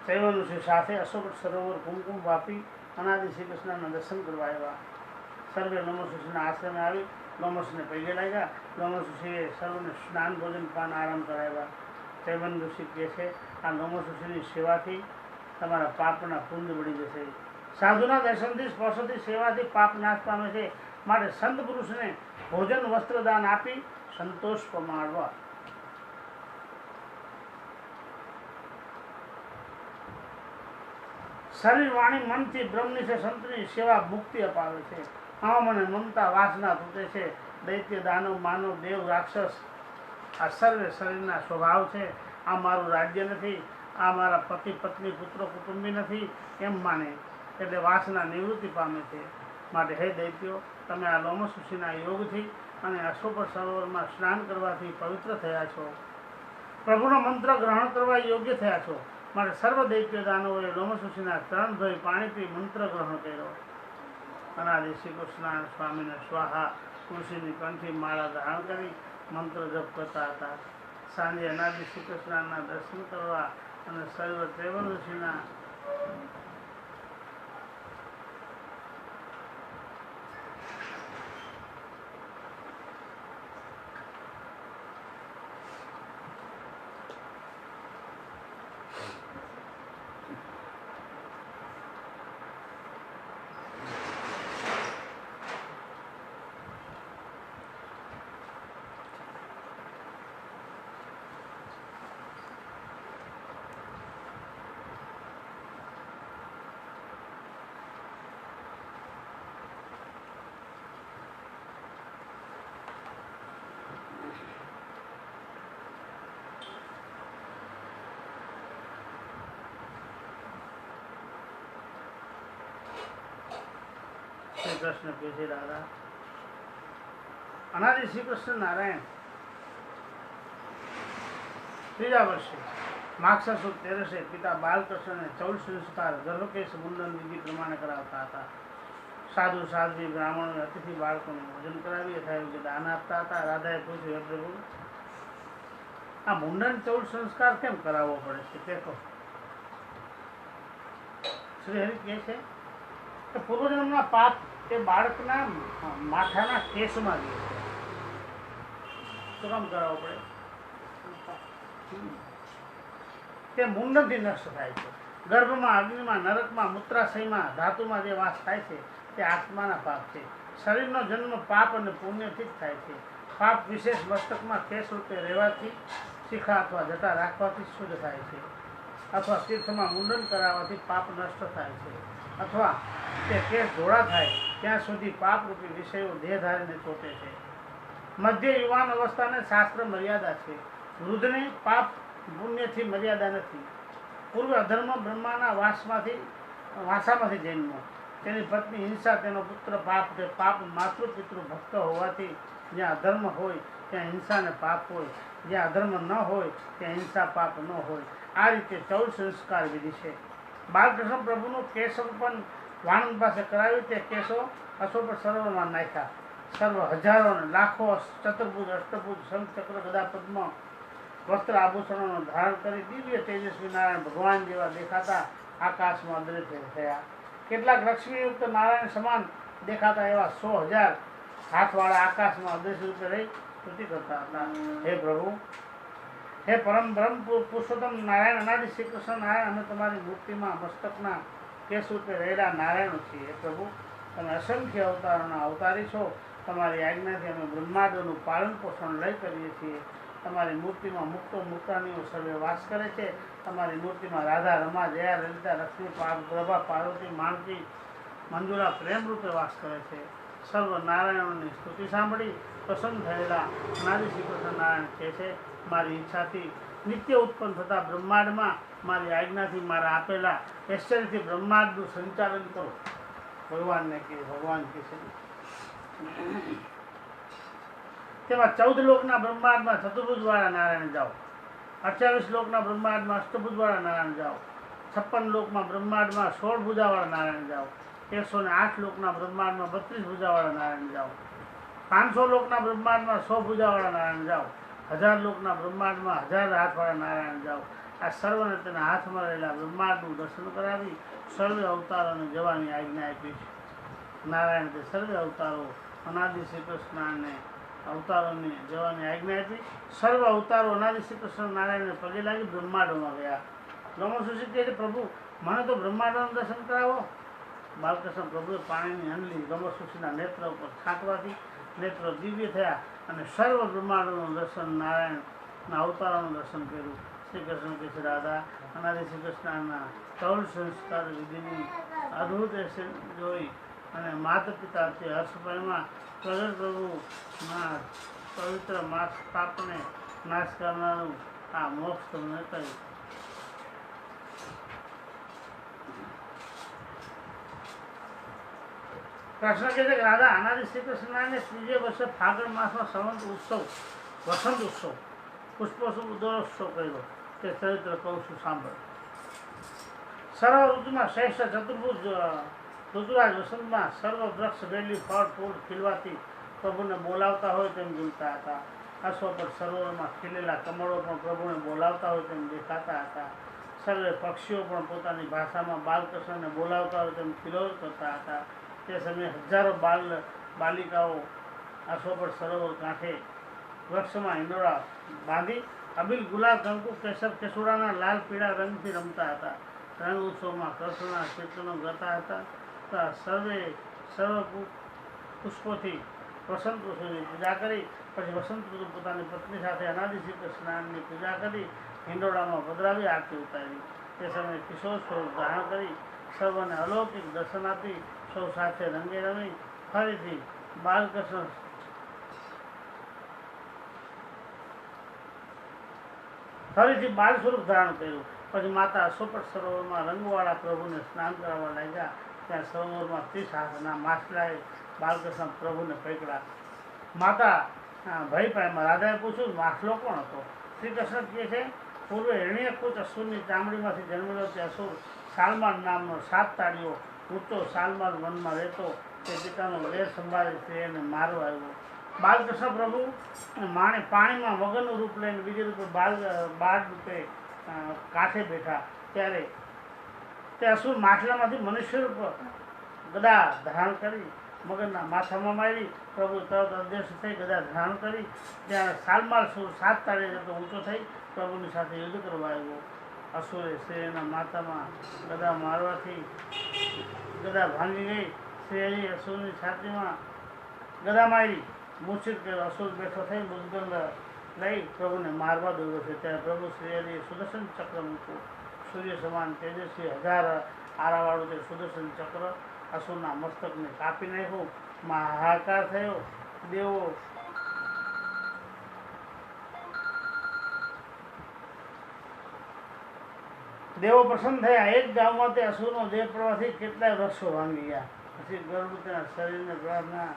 ચૈવનુષિ સાથે અશોક સરોવર કુમકુમ વાપી અનાદિ શ્રી કૃષ્ણના દર્શન કરવા આવ્યા. સર્વે લોમસુષિના આશ્રમે આવી લોમસને પૈગે લાગ્યા. લોમસુષિએ સર્વને સ્નાન ભોજન પાન આરામ કરાવ્યા. ચૈવન ઋષિ કહે છે, આ લોમસુષિની સેવાથી તમારા પાપના પુંજ વળી જશે. સાધુના દર્શનથી સ્પર્શથી સેવાથી પાપ નાશ પામે છે. માટે સંત પુરુષને ભોજન વસ્ત્રદાન આપી સંતોષ પમાડવા. શરીર વાણી મનથી બ્રહ્મની છે સંતની સેવા મુક્તિ અપાવે છે. આમ અને મમતા વાસના તૂટે છે. દૈત્ય દાનવ માનવ દેવ રાક્ષસ આ સર્વે શરીરના સ્વભાવ છે. આ મારું રાજ્ય નથી, આ મારા પતિ પત્ની પુત્ર કુટુંબી નથી એમ માને એટલે વાસના નિવૃત્તિ પામે છે. માટે હે દૈત્યો, તમે આ લોમસુષિના યોગથી અને અશોક સરોવરમાં સ્નાન કરવાથી પવિત્ર થયા છો. પ્રભુનો મંત્ર ગ્રહણ કરવા યોગ્ય થયા છો. માટે સર્વ દૈત્ય દાનવોએ લોમસુષિના ચરણ ધોઈ પાણી પી મંત્ર ગ્રહણ કર્યો. અનાદિ શ્રી કૃષ્ણ સ્વામીને સ્વાહા તુલસીની કંઠી માળા ધારણ કરી મંત્ર જપ કરતા હતા. સાંજે અનાદિ શ્રી કૃષ્ણના દર્શન કરવા અને સર્વ ચૈવન ઋષિના શ્રી કૃષ્ણ કહે છે, દાદા અનાદિ શ્રી કૃષ્ણ નારાયણ ત્રીજા વર્ષે માક્ષર સુદ 13 પિતા બાલકૃષ્ણને 14 સંસ્કાર ગર્ભકેશ મુંડન વિધિ પ્રમાણે કરાવતા હતા. સાધુ સાધ્વી બ્રાહ્મણોએ અતિથિ બાળકોને ભોજન કરાવી યથાયોગ્ય દાન આપતા હતા. રાધાએ પૂછ્યું, હે પ્રભુ, આ મુંડન 14 સંસ્કાર કેમ કરાવવો પડે છે તે કહો. શ્રી હરિ કહે છે કે પૂર્વજન્મના પાપ એ બાળકના માથાના કેસમાં ગયું છે. શું કામ કરાવવો પડે? તે મુંડનથી નષ્ટ થાય છે. ગર્ભમાં, અગ્નિમાં, નરકમાં, મૂત્રાશયમાં, ધાતુમાં જે વાસ થાય છે તે આત્માના પાપ છે. શરીરનો જન્મ પાપ અને પુણ્યથી જ થાય છે. પાપ વિશેષ મસ્તકમાં કેસ રૂપે રહેવાથી, શિખા અથવા જટા રાખવાથી શુદ્ધ થાય છે. અથવા તીર્થમાં મુંડન કરાવવાથી પાપ નષ્ટ થાય છે. અથવા તે કેસ ધોળા થાય ત્યાં સુધી પાપરૂપી વિષયો દેહધારીને ચોટે છે. મધ્ય યુવાન અવસ્થાને શાસ્ત્ર મર્યાદા છે. વૃદ્ધને પાપ પુણ્યથી મર્યાદા નથી. પૂર્વ અધર્મ બ્રહ્માના વાસામાંથી જન્મો. તેની પત્ની હિંસા, તેનો પુત્ર પાપ. તે પાપ માતૃપિતૃ ભક્ત હોવાથી જ્યાં અધર્મ હોય ત્યાં હિંસા અને પાપ હોય, જ્યાં અધર્મ ન હોય ત્યાં હિંસા પાપ ન હોય. આ રીતે 14 સંસ્કાર વિધિ છે. બાલકૃષ્ણ પ્રભુનું કેશવપન વાણંદ પાસે કરાવી તે કેશો અશોક સરોવરમાં નાખ્યા. સર્વ હજારો અને લાખો ચતુર્ભુજ, અષ્ટભુજ, શંખ, ચક્ર, ગદા, પદ્મ, વસ્ત્ર આભૂષણોનો ધારણ કરી દિવ્ય તેજસ્વી નારાયણ ભગવાન જેવા દેખાતા આકાશમાં અદૃશ્ય થયા. કેટલાક લક્ષ્મીયુક્ત નારાયણ સમાન દેખાતા એવા 100,000 હાથવાળા આકાશમાં અદૃશ્ય રૂપે રહી સ્તુતિ કરતા હતા. હે પ્રભુ, હે પરમ બ્રહ્મ પુરુષોત્તમ નારાયણ, અનાદિ શ્રી કૃષ્ણ નારાયણ, અમે તમારી મૂર્તિમાં મસ્તકના કેસ રૂપે રહેલા નારાયણ છીએ. હે પ્રભુ, તમે અસંખ્ય અવતારોના અવતારી છો. તમારી આજ્ઞાથી અમે બ્રહ્માંડોનું પાલન પોષણ લઈ કરીએ છીએ. તમારી મૂર્તિમાં મુક્તો મુક્તાનીઓ સર્વે વાસ કરે છે. તમારી મૂર્તિમાં રાધા, રમા, જયા, લલિતા, લક્ષ્મી, પ્રભા, પાર્વતી, માણકી, મંજુરા પ્રેમ રૂપે વાસ કરે છે. સર્વ નારાયણોની સ્તુતિ સાંભળી પ્રસન્ન થયેલા અનાદિ શ્રી કૃષ્ણ નારાયણ કહે છે, મારી ઈચ્છાથી નિત્ય ઉત્પન્ન થતા બ્રહ્માંડમાં મારી આજ્ઞાથી મારા આપેલા ઐશ્વર્યથી બ્રહ્માંડનું સંચાલન કરો. ભગવાનને કહે, ભગવાન કહે છે તેમાં 14 લોકના બ્રહ્માંડમાં ચતુર્ભુજવાળા નારાયણ જાઓ. 28 લોકના બ્રહ્માંડમાં અષ્ટભુજવાળા નારાયણ જાઓ. 56 લોકમાં બ્રહ્માંડમાં 16 ભુજાવાળા નારાયણ જાઓ. 108 લોકના બ્રહ્માંડમાં 32 ભુજાવાળા નારાયણ જાઓ. 500 લોકના બ્રહ્માંડમાં 100 ભુજાવાળા નારાયણ જાઓ. 1000 લોકના બ્રહ્માંડમાં 1000 હાથવાળા નારાયણ જાઓ. આ સર્વને તેના હાથમાં રહેલા બ્રહ્માંડનું દર્શન કરાવી સર્વે અવતારોને જવાની આજ્ઞા આપી છે. નારાયણ તે સર્વે અવતારો અનાદિ શ્રી કૃષ્ણને અવતારોની જવાની આજ્ઞા આપી. સર્વ અવતારો અનાદિ શ્રી કૃષ્ણ નારાયણને પગે લાગી બ્રહ્માંડોમાં ગયા. લોમસુષી કહે પ્રભુ મને તો બ્રહ્માંડોનું દર્શન કરાવો. બાલકૃષ્ણ પ્રભુએ પાણીની હંડલી લોમસુષીના નેત્ર ઉપર છાંટવાથી નેત્રો દિવ્ય થયા અને સર્વ બ્રહ્માંડોનું દર્શન નારાયણના અવતારોનું દર્શન કર્યું. શ્રી કૃષ્ણ કે શ્રી રાધા અનાદિ શ્રી કૃષ્ણના તૌલ સંસ્કાર વિધિની અદ્ભુત જોઈ અને માતા પિતા તે હર્ષભયમાં પ્રગટ પ્રભુના પવિત્ર માસ પાપને નાશ કરનારું આ મોક્ષ તમને કહ્યું. કૃષ્ણ કહે છે કે રાધા અનાદિ શ્રી કૃષ્ણને ત્રીજે વર્ષે ફાગણ માસમાં સંવંત ઉત્સવ વસંત ઉત્સવ પુષ્પોત્સવ કર્યો તે ચરિત્ર કહું છું સાંભળ. સર્વ ઋતુમાં શ્રેષ્ઠ ચતુર્ભુજ ઋતુરાજ વસંતમાં સર્વ વૃક્ષ વેલી ફળ ફૂલ ખીલવાથી પ્રભુને બોલાવતા હોય તેમ ઝૂલતા હતા. અશ્વ પર સરોવરમાં ખીલેલા કમળો પણ પ્રભુને બોલાવતા હોય તેમ દેખાતા હતા. સર્વે પક્ષીઓ પણ પોતાની ભાષામાં બાલકૃષ્ણને બોલાવતા હોય તેમ કિલોલ કરતા હતા. તે સમયે હજારો બાલિકાઓ અશ્વ પર સરોવર કાંઠે વૃક્ષમાં હિંડોળા બાંધી અબીલ ગુલાબ કંકુ કેસર કેસુડાના લાલ પીળા રંગથી રમતા હતા. રંગ ઉત્સવમાં કૃષ્ણના કીર્તનો ગાતા હતા. સર્વ પુષ્પોથી વસંત ઋતુની પૂજા કરી પછી વસંત ઋતુ પોતાની પત્ની સાથે અનાદિ શ્રી કૃષ્ણની પૂજા કરી હિંડોળામાં પધરાવી આરતી ઉતારી. તે સમયે કિશોર સ્વરૂપ ધારણ કરી સર્વને અલૌકિક દર્શન આપી સૌ સાથે રંગે રમી ફરીથી બાલકૃષ્ણ બાલ સ્વરૂપ ધારણ કર્યું. પછી માતા અશોપટ સરોવરમાં રંગવાળા પ્રભુને સ્નાન કરાવવા લાગ્યા. ત્યાં સરોવરમાં 30 હાથના માછલાએ બાલકૃષ્ણ પ્રભુને પકડ્યા. માતા ભય પામ્યા. રાધાએ પૂછ્યું માછલો કોણ હતો? શ્રી કૃષ્ણ કહે છે પૂર્વે હિરણ્યકૂચ અસુરની ચામડીમાંથી જન્મેલો તે અસુર સાલમાન નામનો 7 તાળીઓ ઊંચો સાલમાન વનમાં રહેતો તે પિતાનો વેર સંભાળી તે એને મારવા આવ્યો. બાલકૃષ્ણ પ્રભુ પાણીમાં વગરનું રૂપ લઈને બીજે રૂપે બાળ રૂપે કાંઠે બેઠા ત્યારે તે અસુર માછલામાંથી મનુષ્ય રૂપ ગદા ધારણ કરી મગરના માથામાં મારી. પ્રભુ તરત અદૃશ્ય થઈ ગદા ધારણ કરી ત્યાં સાલમાલ સુર 7 તાળીએ જતો ઊંચો થઈ પ્રભુની સાથે યુદ્ધ કરવા આવ્યો. અસુરે શ્રેયના માથામાં ગદા મારવાથી ગદા ભાંગી ગઈ. શ્રેયે અસુરની છાતીમાં ગદા મારી. મૂર્છિત કર્યો. અસુર બેઠો થઈ મુદ્ગંડ લઈ પ્રભુને મારવા દોડ્યો છે. ત્યારે પ્રભુ શ્રેયે સુદર્શન ચક્ર મૂક્યું. સૂર્ય સમાન તેજસ્વી 1000 આરાવાળું તે સુદર્શન ચક્ર અસુરના મસ્તકને કાપી નાખ્યું. હાહાકાર થયો. દેવો પ્રસન્ન થયા. એક ગામમાં તે અસુરનો દેહ પડવાથી કેટલાય વૃક્ષો ભાંગી ગયા. પછી ગરુડ તેના શરીરને પ્રાર્થના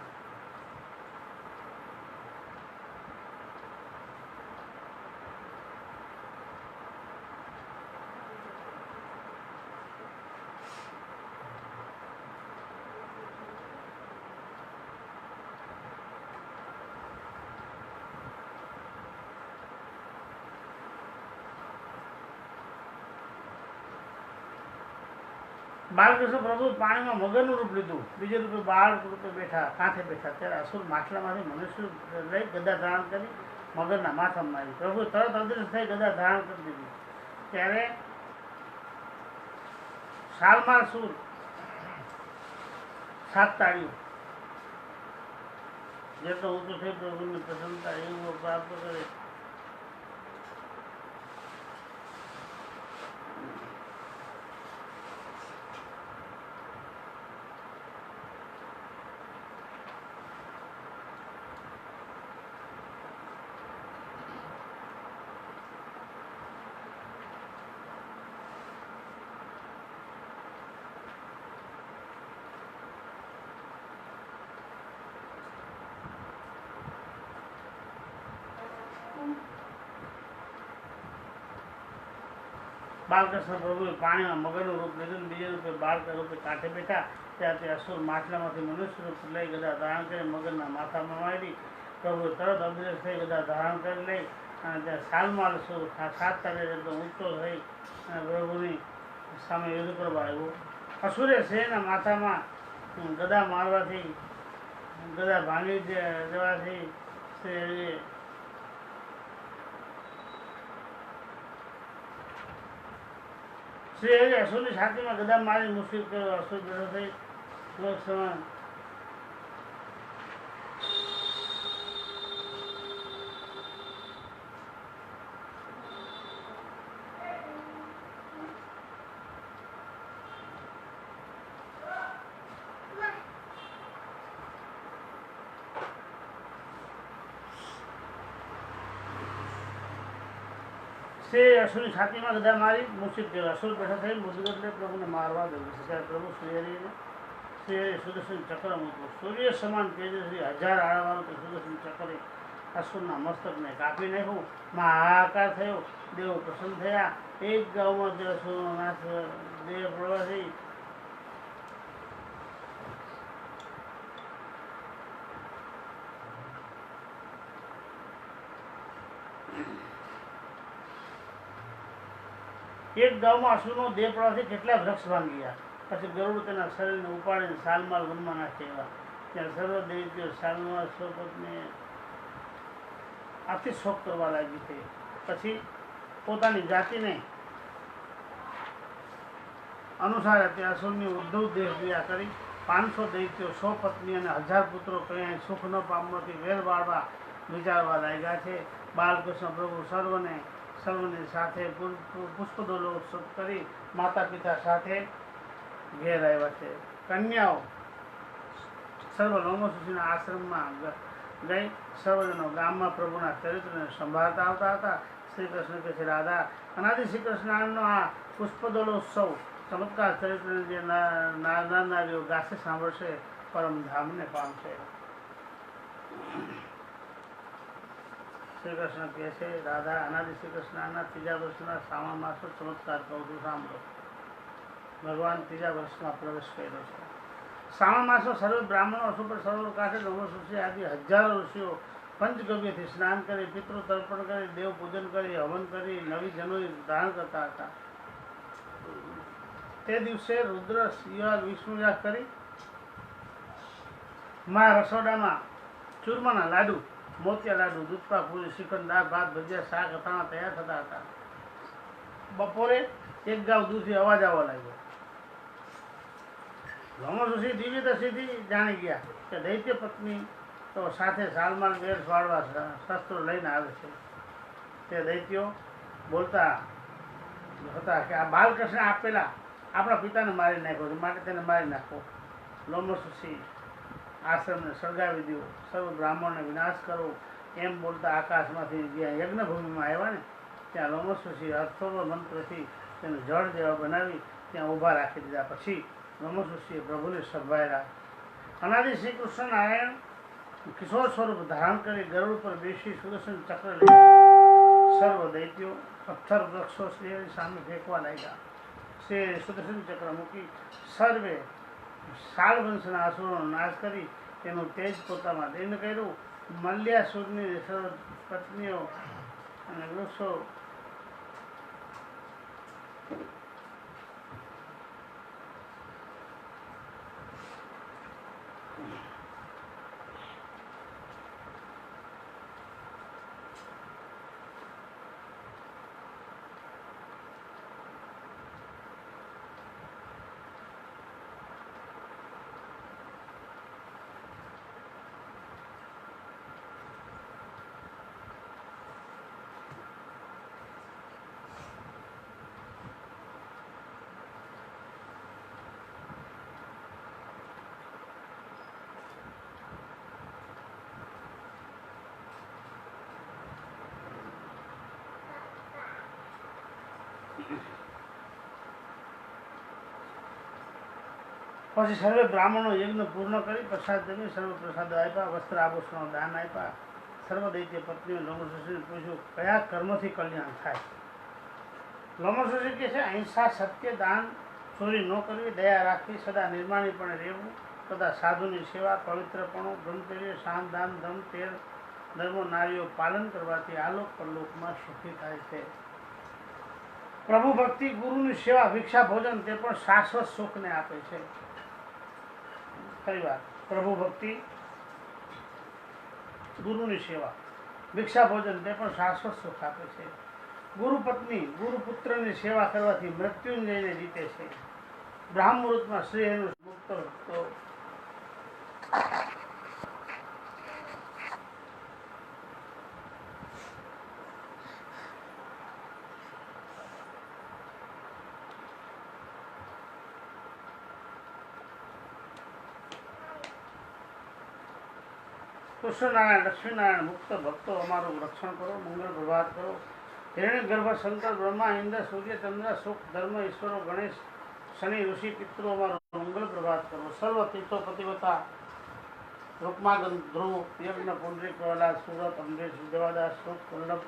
બાલકૃષ્ણ પ્રભુ પાણીમાં મગરનું રૂપ લીધું. બીજે રૂપે બાળ રૂપે બેઠા કાંઠે બેઠા ત્યારે અસુર માછલામાંથી મનુષ્ય લઈ ગદા ધારણ કરી મગરના માથામાં મારી. પ્રભુ તરત અદૃશ્ય થઈ ગદા ધારણ કરી દીધી. ત્યારે સાલમાર સુર 7 તાળીઓ જેટલો ઊંચો થઈ પ્રભુની પ્રસન્નતા એવું પ્રાપ્ત કરે. બાલકૃષ્ણ પ્રભુએ પાણીમાં મગરનું રૂપ લીધું. બીજે રૂપે બાળક રૂપે કાંઠે બેઠા. ત્યાં તે અસુર માછલામાંથી મનુષ્ય રૂપ લઈ ગદા ધારણ કરી મગરના માથામાં મારી. પ્રભુ તરત અદ્રશ્ય થઈ બધા ધારણ કરી લઈ અને ત્યાં સાલમાલ સુર 7 તારે એટલો ઊંચો થઈ અને પ્રભુની સામે યુદ્ધ કરવા આવ્યો. અસુરે શેના માથામાં ગદા મારવાથી ગદા ભાંગી જવાથી શ્રી હરિ અસુરની છાતીમાં ગદા મારી મુશ્કેલ કર્યો. અસુર બેઠો થઈ સમાન से असुरी छातीમાં ગદા મારી મૂર્છિત કર્યો. અસુર બેઠો થઈ મુદ્ગટને પ્રભુને મારવા દેવું છે. ત્યારે પ્રભુ શ્રીહરિને શ્રીહરિ સુદર્શન ચક્ર મૂક્યું. સૂર્ય સમાન તેજસ્વી 1000 આળાવાળું તે સુદર્શન ચક્રે અસુરના મસ્તકને કાપી નાખ્યું. માં હાહાકાર થયો. દેવો પ્રસન્ન થયા. એક ગામમાં તે અસુરનો નાશ દેહ પ્રવાસી એક ગામમાં અસુરનો દેહ પડવાથી કેટલા વૃક્ષ ભાંગી ગયા. પછી ગરુડ તેના શરીરને ઉપાડીને સાલમાલ વનમાં નાખ્યા. ત્યાં સર્વ દૈત્યો સાલમાલ સ્વપતને આથી શોક કરવા લાગી છે. પછી પોતાની જાતિને અનુસાર તે અસુરની ઉદ્ધવ દેહ ક્રિયા કરી 500 દૈત્યો 100 પત્ની અને 1000 પુત્રો કયા સુખ ન પામવાથી વેર વાળવા વિચારવા લાગ્યા છે. બાલકૃષ્ણ પ્રભુ સર્વની સાથે પુષ્પદોલો ઉત્સવ કરી માતા પિતા સાથે ઘેર આવ્યા છે. કન્યાઓ સર્વ લોમસુષીના આશ્રમમાં ગઈ. સર્વજનો ગામમાં પ્રભુના ચરિત્રને સંભાળતા આવતા હતા. શ્રી કૃષ્ણ કે છે, રાધા અનાદિ શ્રી કૃષ્ણનો આ પુષ્પદોલોત્સવ ચમત્કાર ચરિત્રને જે નારીઓ ગાશે સાંભળશે પરમધામને પામશે. શ્રી કૃષ્ણ કહે છે, રાધા અનાદિ શ્રી કૃષ્ણના 3જા વર્ષના શ્રાવણ માસનો ચમત્કાર કહું છું, સાંભળો. ભગવાન 3જા વર્ષમાં પ્રવેશ કર્યો છે. શ્રાવણ માસમાં સર્વ બ્રાહ્મણો અશુભ સરોવર કાંઠે બ્રહ્મસુષિ આદિ 1000 ઋષિઓ પંચગવ્યથી સ્નાન કરી, પિતૃ તર્પણ કરી, દેવ પૂજન કરી, હવન કરી, નવી જનોઈ ધારણ કરતા હતા. તે દિવસે રુદ્ર યાગ વિષ્ણુ યાગ કરી મા રસોડામાં ચૂરમાના લાડુ, મોતિયા લાડુ, દૂધપા, પૂરી, શ્રીખંડ, દાળ, ભાત, ભજીયા, શાક, અથાણા તૈયાર થતા હતા. બપોરે એક ગાવ દૂધથી અવાજ આવવા લાગ્યો. લોમસુષિ દિવ્ય દ્રષ્ટિથી જાણી ગયા કે દૈત્ય પત્ની તો સાથે સાલમાલ વેર વાળવા શસ્ત્રો લઈને આવે છે. તે દૈત્યો બોલતા હતા કે આ બાલકૃષ્ણ આપેલા આપણા પિતાને મારી નાખ્યો છે, માટે તેને મારી નાખો. લોમસુષિ આશ્રમને સળગાવી દો, સર્વ બ્રાહ્મણને વિનાશ કરો, એમ બોલતા આકાશમાંથી જ્યાં યજ્ઞભૂમિમાં આવ્યા ને ત્યાં લોમસુષિ અર્થોનો મંત્રથી તેને જળ જેવા બનાવી ત્યાં ઊભા રાખી દીધા. પછી લોમસુષિએ પ્રભુને સંભાળ્યા. અનાદિ શ્રી કૃષ્ણ નારાયણ કિશોર સ્વરૂપ ધારણ કરી ગરુડ પર બેસી સુદર્શન ચક્ર લઈ સર્વ દૈત્યો પથ્થર વૃક્ષો શ્રી સામે ફેંકવા લાગ્યા. શ્રી સુદર્શન ચક્ર મૂકી સર્વે શાલવંશના અસુરોનો નાશ કરી તેનું તેજ પોતામાં દૈન કર્યું. મલ્યાસુરની સર્વ પત્નીઓ અને વૃક્ષો પછી સર્વે બ્રાહ્મણો યજ્ઞ પૂર્ણ કરી પ્રસાદ જમી સર્વ પ્રસાદ આપ્યા, વસ્ત્ર આભૂષણો દાન આપ્યા. સર્વ દૈત્ય પત્નીઓ લોમસુષિને પૂછ્યું કયા કર્મથી કલ્યાણ થાય. લોમસુષિ કહે છે, અહિંસા, સત્ય, દાન, ચોરી ન કરવી, દયા રાખવી, સદા નિર્માણીપણે રહેવું, તથા સાધુની સેવા, પવિત્રપણું, બ્રહ્મચર્ય, શાન, દાન, ધમ, તેર, ધર્મો નારીઓ પાલન કરવાથી આલોક પરલોકમાં સુખી થાય છે. પ્રભુ ભક્તિ, ગુરુની સેવા, ભિક્ષા ભોજન તે પણ શાશ્વત સુખને આપે છે. ફરી વાર, પ્રભુ ભક્તિ, ગુરુની સેવા, ભિક્ષા ભોજન તે પણ શાશ્વત સુખ આપે છે. ગુરુ પત્ની, ગુરુ પુત્રની સેવા કરવાથી મૃત્યુંજયને જીતે છે. બ્રાહ્મ મુહૂર્તમાં શ્રી હરિનું મુક્ત ભક્તો કૃષ્ણનારાયણ, લક્ષ્મીનારાયણ મુક્ત ભક્તો અમારું રક્ષણ કરો, મંગળ પ્રભાત કરો. હિરણ્ય ગર્ભ, શંકર, બ્રહ્મા, ઇન્દ્ર, સૂર્ય, ચંદ્ર, સુખ, ધર્મ, ઈશ્વરો, ગણેશ, શનિ, ઋષિ, પિતૃ અમારું મંગળ પ્રભાત કરો. સર્વ તીર્થો પતિવતા રૂકમાગન, ધ્રુવ, યજ્ઞ, પુંડરીક, પ્રહલાદ, સુરત, અમરેશ, વિદ્યાદાસ, સુખ, વલ્લભ,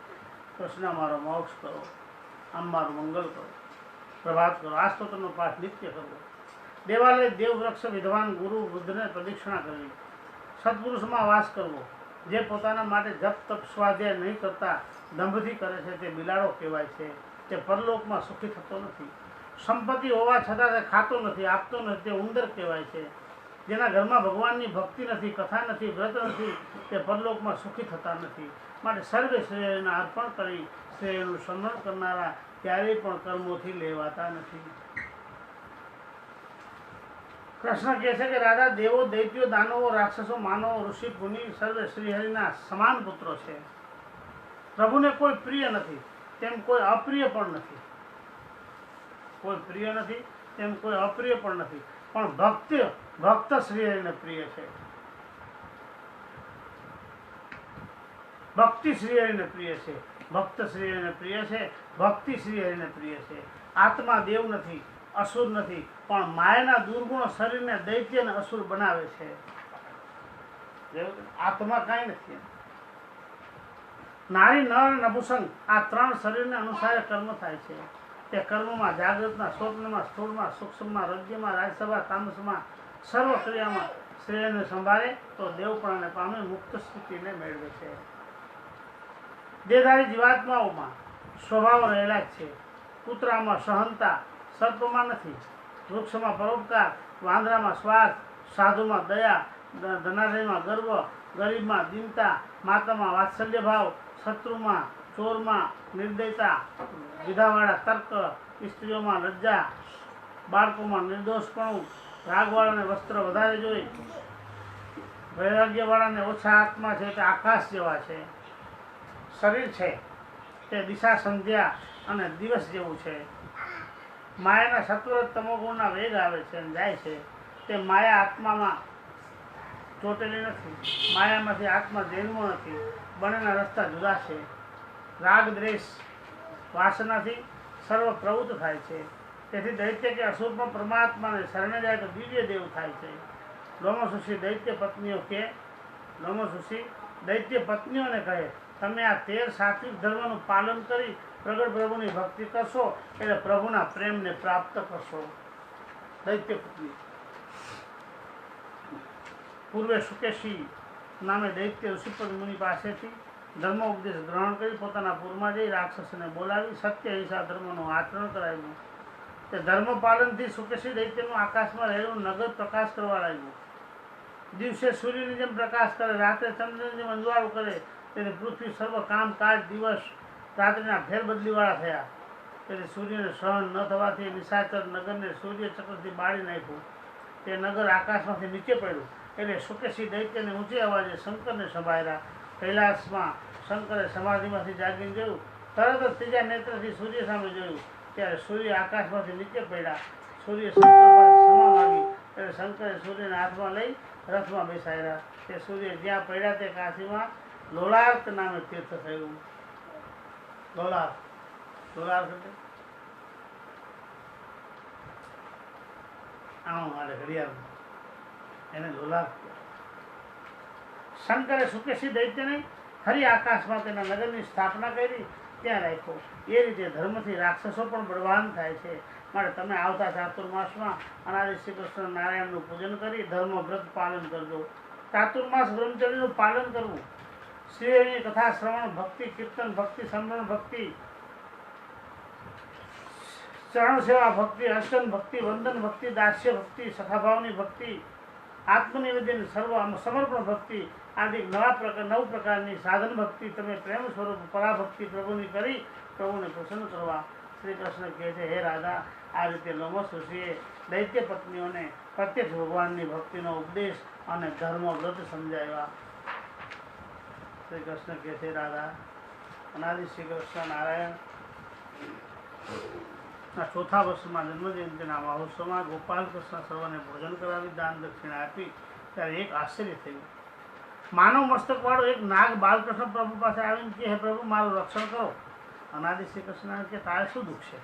કૃષ્ણ અમારો મોક્ષ કરો. આમ મારું મંગળ કરો, પ્રભાત કરો. આ સ્તોત્રનો પાઠ નિત્ય કરવો. દેવાલય, દેવવૃક્ષ, વિદ્વાન, ગુરુ, વૃદ્ધને પ્રદક્ષિણા કરવી. સત્પુરુષમાં વાસ કરવો. જે પોતાના માટે જપ તપ સ્વાધ્યાય નહીં કરતા દંભથી કરે છે તે બિલાડો કહેવાય છે. તે પરલોકમાં સુખી થતો નથી. સંપત્તિ હોવા છતાં તે ખાતો નથી, આપતો નથી, તે ઉંદર કહેવાય છે. જેના ઘરમાં ભગવાનની ભક્તિ નથી, કથા નથી, વ્રત નથી, તે પરલોકમાં સુખી થતા નથી. માટે સર્વે શ્રેયને અર્પણ કરી શ્રેયનું સ્મરણ કરનારા ક્યારેય પણ કર્મોથી લેવાતા નથી. કૃષ્ણ કહે છે કે રાજા, દેવો, દૈત્યો, દાનવો, રાક્ષસો, માનવો, ઋષિ, મુનિ સર્વે શ્રીહરિના સમાન પુત્રો છે. પ્રભુને કોઈ પ્રિય નથી, તેમ કોઈ અપ્રિય પણ નથી. કોઈ પ્રિય નથી, તેમ કોઈ અપ્રિય પણ નથી. પણ ભક્ત શ્રીહરિને પ્રિય છે. ભક્તિ શ્રીહરિને પ્રિય છે. ભક્ત શ્રીહરિને પ્રિય છે. ભક્તિ શ્રીહરિને પ્રિય છે. આત્મા દેવ નથી, અસુર નથી, પણ માયાના દુર્ગુણો શરીરને દૈત્ય અને અસુર બનાવે છે. આત્મા કાંઈ નથી. નારી, નર અને નપુંસક આ ત્રણ શરીરને અનુસારે કર્મ થાય છે. તે કર્મમાં જાગૃતમાં, સ્વપ્નમાં, સ્થૂળમાં, સૂક્ષ્મમાં, રજ્યમાં, રાજસભા, તામસમાં સર્વ ક્રિયામાં શ્રેયને સંભાળે તો દેવપણાને પામે, મુક્ત સ્થિતિને મેળવે છે. દેહધારી જીવાત્માઓમાં સ્વભાવ રહેલા જ છે. કૂતરામાં સહનતા, સર્પમાં નથી. વૃક્ષમાં પરોપકાર, વાંદરામાં સ્વાર્થ, સાધુમાં દયા, ધનાઢ્યમાં ગર્વ, ગરીબમાં દીનતા, માતામાં વાત્સલ્ય ભાવ, શત્રુમાં, ચોરમાં નિર્દયતા, વિધાવાળા તર્ક, સ્ત્રીઓમાં લજ્જા, બાળકોમાં નિર્દોષપણું, રાગવાળાને વસ્ત્ર વધારે જોઈ, વૈરાગ્યવાળાને ઓછા આત્મા છે તે આકાશ જેવા છે. શરીર છે તે દિશા, સંધ્યા અને દિવસ જેવું છે. માયાના સત્વર તમોગુણના વેગ આવે છે અને જાય છે. તે માયા આત્મામાં ચોટેલી નથી. માયામાંથી આત્મા જન્મો નથી. બંનેના રસ્તા જુદા છે. રાગ, દ્વેષ, વાસનાથી સર્વ પ્રવૃત્ત થાય છે. તેથી દૈત્ય કે અસુર પણ પરમાત્માને શરણે જાય તો દિવ્ય દેવ થાય છે. લોમસુષી દૈત્ય પત્નીઓને કહે, તમે આ 13 સાત્વિક ધર્મનું પાલન કરી પ્રગટ પ્રભુની ભક્તિ કરશો એટલે પ્રભુના પ્રેમને પ્રાપ્ત કરશો. દૈત્ય પત્ની પૂર્વે સુકેશી નામે દૈત્ય ઋષિપદ મુનિ પાસેથી ધર્મોપદેશ ગ્રહણ કરી પોતાના પૂરમાં જઈ રાક્ષસને બોલાવી સત્ય હિંસા ધર્મનું આચરણ કરાવ્યું. તે ધર્મ પાલનથી સુકેશી દૈત્યનું આકાશમાં રહેલું નગર પ્રકાશ કરવા લાગ્યું. દિવસે સૂર્યની જેમ પ્રકાશ કરે, રાત્રે ચંદ્રની જેમ અંજવાળું કરે. તેને પૃથ્વી સર્વ કામ કાજ દિવસ રાત્રિના ફેરબદલીવાળા થયા. તેથી સૂર્યને સહન ન થવાથી નિશાચર નગરને સૂર્ય ચક્રથી બાળી નાખ્યું. તે નગર આકાશમાંથી નીચે પડ્યું. એટલે સુકેશી દૈત્યને ઊંચી અવાજે શંકરને સંભાળ્યા. કૈલાસમાં શંકરે સમાધિમાંથી જાગીને જોયું. તરત જ ત્રીજા નેત્રથી સૂર્ય સામે જોયું. ત્યારે સૂર્ય આકાશમાંથી નીચે પડ્યા. સૂર્ય શંકર પાસે ક્ષમા માંગી. એટલે શંકરે સૂર્યને હાથમાં લઈ રથમાં બેસાડ્યા. તે સૂર્ય જ્યાં પડ્યા તે કાશીમાં લોલાર્ક નામે તીર્થ થયું. લોલાર્ક એટલે આમ મારે ઘડિયાળ એને લોલાર્ક. શંકરે સુકેશી દૈત્યને ફરી આકાશમાં તેના નગરની સ્થાપના કરી, ત્યાં રાખ્યો. એ રીતે ધર્મથી રાક્ષસો પણ બળવાન થાય છે. માટે તમે આવતા ચાતુર્માસમાં અનાદિ શ્રી કૃષ્ણ નારાયણનું પૂજન કરી ધર્મ વ્રત પાલન કરજો. ચાતુર્માસ બ્રહ્મચર્યનું પાલન કરવું શ્રીહરિની કથા શ્રવણ ભક્તિ, કીર્તન ભક્તિ, સમરણ ભક્તિ, ચરણ સેવા ભક્તિ, અર્ચન ભક્તિ, વંદન ભક્તિ, દાસ્ય ભક્તિ, સખાભાવની ભક્તિ, આત્મનિવેદન, સર્વ સમર્પણ ભક્તિ આદિ નવ પ્રકારની સાધન ભક્તિ તમે પ્રેમ સ્વરૂપ પરાભક્તિ પ્રભુની કરી પ્રભુને પ્રસન્ન કરવા શ્રી કૃષ્ણ કહે છે, હે રાધા, આ રીતે લોમસ ઋષિએ દૈત્ય પત્નીઓને પ્રત્યક્ષ ભગવાનની ભક્તિનો ઉપદેશ અને ધર્મ વ્રત સમજાવ્યા. શ્રી કૃષ્ણ કહે છે, રાધા, અનાદિ શ્રી કૃષ્ણ નારાયણ ના ચોથા વર્ષમાં જન્મજયંતિના મહોત્સવમાં ગોપાલ કૃષ્ણ સર્વને ભોજન કરાવી દાન દક્ષિણા આપી ત્યારે એક આશ્ચર્ય થયું. માનવ મસ્તકવાળો એક નાગ બાલકૃષ્ણ પ્રભુ પાસે આવીને કે, હે પ્રભુ, મારું રક્ષણ કરો. અનાદિ શ્રી કૃષ્ણ કે, તારે શું દુઃખ છે?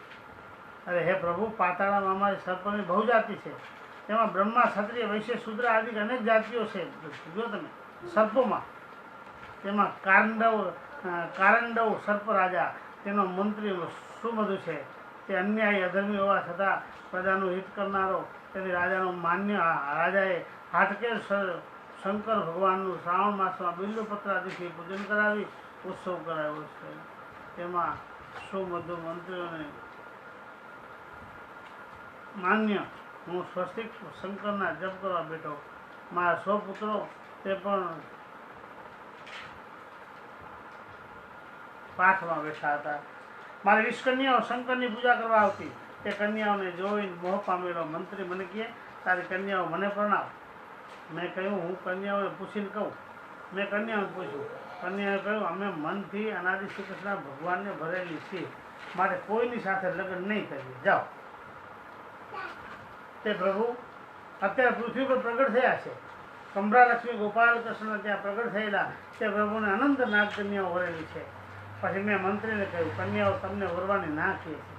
અરે હે પ્રભુ, પાતાળામાં અમારી સર્પની બહુ જાતિ છે. તેમાં બ્રહ્મા, ક્ષત્રિય, વૈશ્ય, શૂદ્ર આદિ અનેક જાતિઓ છે. જો તમે સર્પોમાં તેમાં કારંડવ સર્પ રાજા, તેનો મંત્રી સુમધુ છે. તે અન્યાયી અધર્મી હોવા છતાં પ્રજાનું હિત કરનારો, તેથી રાજાનો માન્ય રાજાએ હાટકેર શંકર ભગવાનનું શ્રાવણ માસમાં બિલ્લુપત્ર આદિથી પૂજન કરાવી ઉત્સવ કરાવ્યો છે. તેમાં સુમધુ મંત્રીઓને માન્ય હું સ્વસ્તિક શંકરના જપ કરવા બેઠો. મારા 100 પુત્રો તે પણ પાઠમાં બેઠા હતા. મારી 20 કન્યાઓ શંકરની પૂજા કરવા આવતી. તે કન્યાઓને જોઈને મોહ પામેલો મંત્રી મને કહે, તારી કન્યાઓ મને પ્રણામ. મેં કહ્યું, હું કન્યાઓને પૂછીને કહું. મેં કન્યાઓને પૂછ્યું. કન્યાએ કહ્યું, અમે મનથી અનાદિ શ્રી કૃષ્ણ ભગવાનને ભરેલી છીએ, માટે કોઈની સાથે લગ્ન નહીં કરીએ, જાઓ. તે પ્રભુ અત્યારે પૃથ્વી પર પ્રગટ થયા છે. કંભરાલક્ષ્મી ગોપાલ કૃષ્ણ ત્યાં પ્રગટ થયેલા તે પ્રભુને અનંત નાગ કન્યાઓ વરેલી છે. પછી મેં મંત્રીને કહ્યું, કન્યાઓ તમને વરવાની ના કહે છે.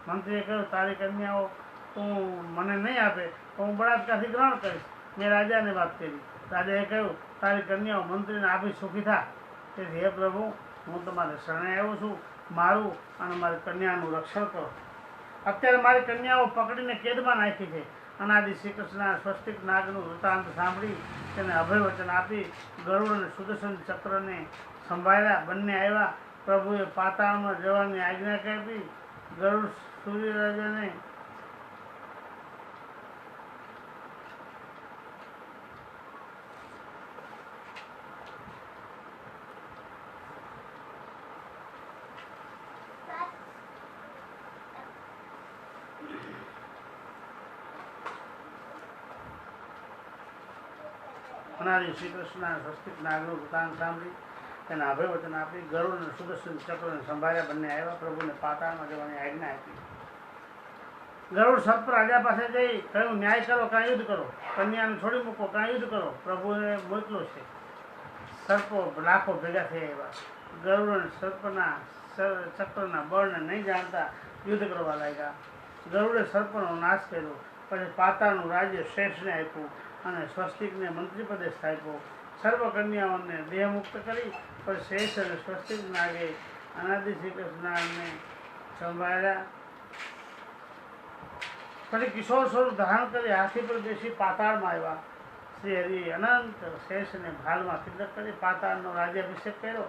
મંત્રીએ કહ્યું, તારી કન્યાઓ તું મને નહીં આપે તો હું બળાત્કારથી ગ્રહણ કરીશ. મેં રાજાને વાત કરી. રાજાએ કહ્યું, તારી કન્યાઓ મંત્રીને આપી સુખી થા. તેથી હે પ્રભુ, હું તમારે શરણે આવ્યો છું. મારું અને મારી કન્યાનું રક્ષણ કરો. અત્યારે મારી કન્યાઓ પકડીને કેદમાં નાખી છે. અનાદિ શ્રી કૃષ્ણ સ્વસ્તિક નાગનું વૃત્તાંત સાંભળી તેને અભયવચન આપી ગરુડ અને સુદર્શન ચક્રને સંભાળ્યા. બંને આવ્યા. પ્રભુએ પાતાળમાં જવાની આજ્ઞા આપી. ગરુડ સૂર્યરાજાને અનાદિ શ્રી કૃષ્ણ સ્વસ્તિક નાગનું વૃત્તાંત સાંભળી તેને અભયવચન આપી ગરુડ અને સુદર્શન ચક્રને સંભાળ્યા. બંને આવ્યા. પ્રભુને પાતાળમાં જવાની આજ્ઞા આપી. ગરુડ સર્પ રાજા પાસે જઈ કહ્યું, ન્યાય કરો, કાં યુદ્ધ કરો. કન્યાને છોડી મૂકો, કાં યુદ્ધ કરો. પ્રભુએ મોકલો છે. સર્પો લાખો ભેગા થઈ આવ્યા. ગરુડ અને સર્પના ચક્રના બળને નહીં જાણતા યુદ્ધ કરવા લાગ્યા. ગરુડે સર્પનો નાશ કર્યો. પછી પાતાળનું રાજ્ય શેષને આપ્યું અને સ્વસ્તિકને મંત્રીપદે સ્થાપ્યો. સર્વ કન્યાઓને દેહ મુક્ત કરી. પછી શેષ અને સ્વસ્તિક નાગે અનાદિ શ્રી કૃષ્ણને સંભાળ્યા. પછી કિશોર સ્વરૂપ ધારણ કરી હાથી પર બેસી પાતાળમાં આવ્યા. શ્રી હરિ અનંત શેષને ભાલમાં તિલક કરી પાતાળનો રાજ્યાભિષેક કર્યો.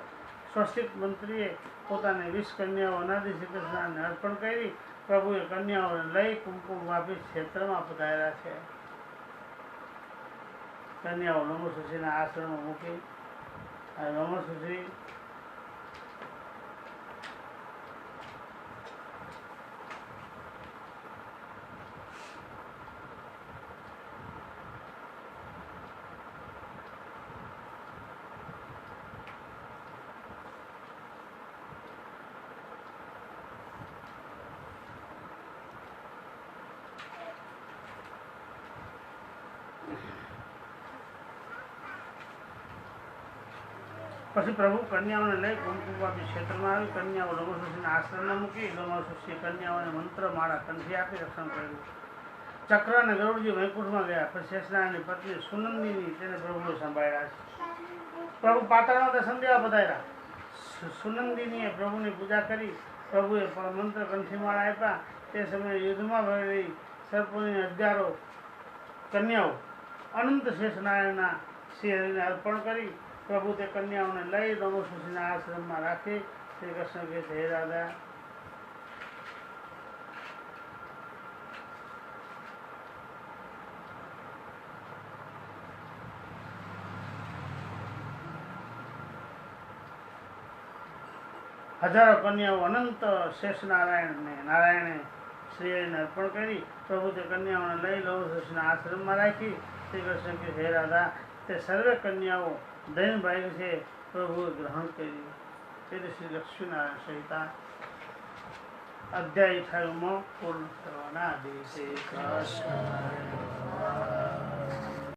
સ્વસ્તિક મંત્રીએ પોતાની 20 કન્યાઓ અનાદિ શ્રી કૃષ્ણને અર્પણ કરી. પ્રભુએ કન્યાઓને લઈ કુમકુમ વાપી ક્ષેત્રમાં પધાર્યા છે. કન્યાઓ લોમશઋષિના આશ્રમમાં મૂકી અને લોમશઋષિ પછી પ્રભુ કન્યાઓને લઈ કુમકુમવાપી ક્ષેત્રમાં આવી. કન્યાઓ લોમશઋષિના આશ્રમમાં મૂકી. લોમશઋષિએ કન્યાઓને મંત્ર માળા કંઠી આપી રક્ષણ કર્યું. ચક્ર અને ગરુડજી વૈકુંઠમાં ગયા. પછી શેષનારાયણની પત્ની સુનંદીની તેને પ્રભુએ સંભાળ્યા છે. પ્રભુ પાતાળમાં તે સંધ્યા પધાર્યા. સુનંદીનીએ પ્રભુની પૂજા કરી. પ્રભુએ મંત્ર કંઠીમાળા આપ્યા. તે સમયે યુદ્ધમાં ભરેલી સર્પોની 1000 કન્યાઓ અનંત શેષનારાયણના શ્રી હરિને અર્પણ કરી પ્રભુ તે કન્યાઓને લઈ લોમશઋષિના આશ્રમમાં રાખી. શ્રી કૃષ્ણ કહે છે, હે રાધા, હજારો કન્યાઓ અનંત શેષ નારાયણે શ્રીને અર્પણ કરી. પ્રભુ તે કન્યાઓને લઈ લોમશઋષિના આશ્રમમાં રાખી. શ્રી કૃષ્ણ કે હે રાધા, તે સર્વે કન્યાઓ દૈનભાઈ છે પ્રભુએ ગ્રહણ કરી. તેથી શ્રી લક્ષ્મીનારાયણ સહિતા અધ્યાય 58 પૂર્ણ કરવાના આદેશ.